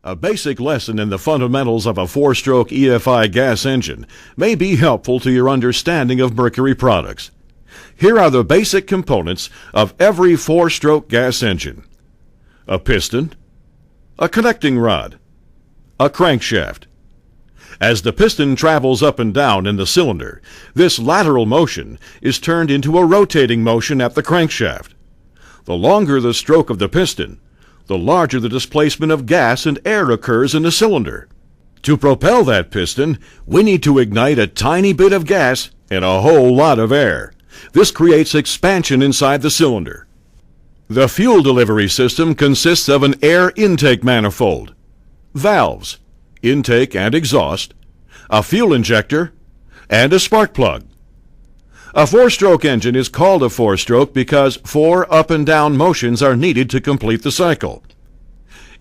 A basic lesson in the fundamentals of a four-stroke EFI gas engine may be helpful to your understanding of Mercury products. Here are the basic components of every four-stroke gas engine: a piston, a connecting rod, a crankshaft. As the piston travels up and down in the cylinder, this lateral motion is turned into a rotating motion at the crankshaft. The longer the stroke of the piston, the larger the displacement of gas and air occurs in the cylinder. To propel that piston, we need to ignite a tiny bit of gas and a whole lot of air. This creates expansion inside the cylinder. The fuel delivery system consists of an air intake manifold, valves, intake and exhaust, a fuel injector, and a spark plug. A four-stroke engine is called a four-stroke because 4 up and down motions are needed to complete the cycle.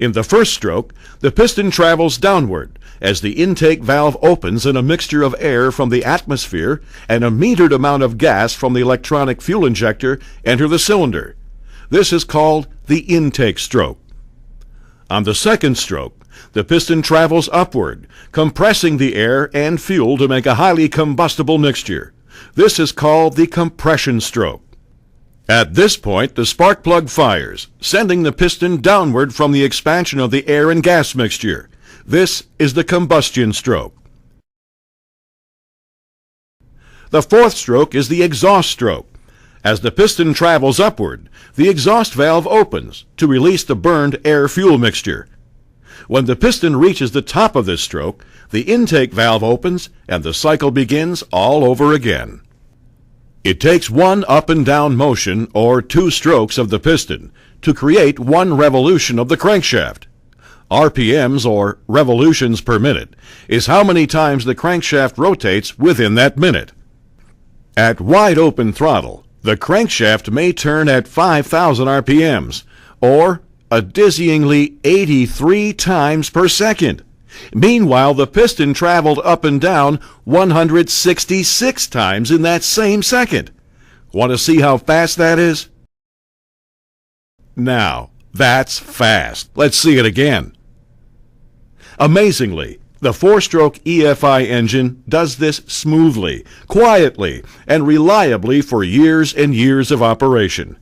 In the first stroke, the piston travels downward as the intake valve opens and a mixture of air from the atmosphere and a metered amount of gas from the electronic fuel injector enter the cylinder. This is called the intake stroke. On the second stroke, the piston travels upward, compressing the air and fuel to make a highly combustible mixture. This is called the compression stroke. At this point, the spark plug fires, sending the piston downward from the expansion of the air and gas mixture. This is the combustion stroke. The fourth stroke is the exhaust stroke. As the piston travels upward, the exhaust valve opens to release the burned air-fuel mixture. When the piston reaches the top of this stroke, the intake valve opens and the cycle begins all over again. It takes 1 up and down motion, or 2 strokes of the piston, to create 1 revolution of the crankshaft. RPMs, or revolutions per minute, is how many times the crankshaft rotates within that minute. At wide open throttle, the crankshaft may turn at 5,000 RPMs, or a dizzyingly 83 times per second. Meanwhile, the piston traveled up and down 166 times in that same second. Want to see how fast that is? Now, that's fast. Let's see it again. Amazingly, the four-stroke EFI engine does this smoothly, quietly, and reliably for years and years of operation.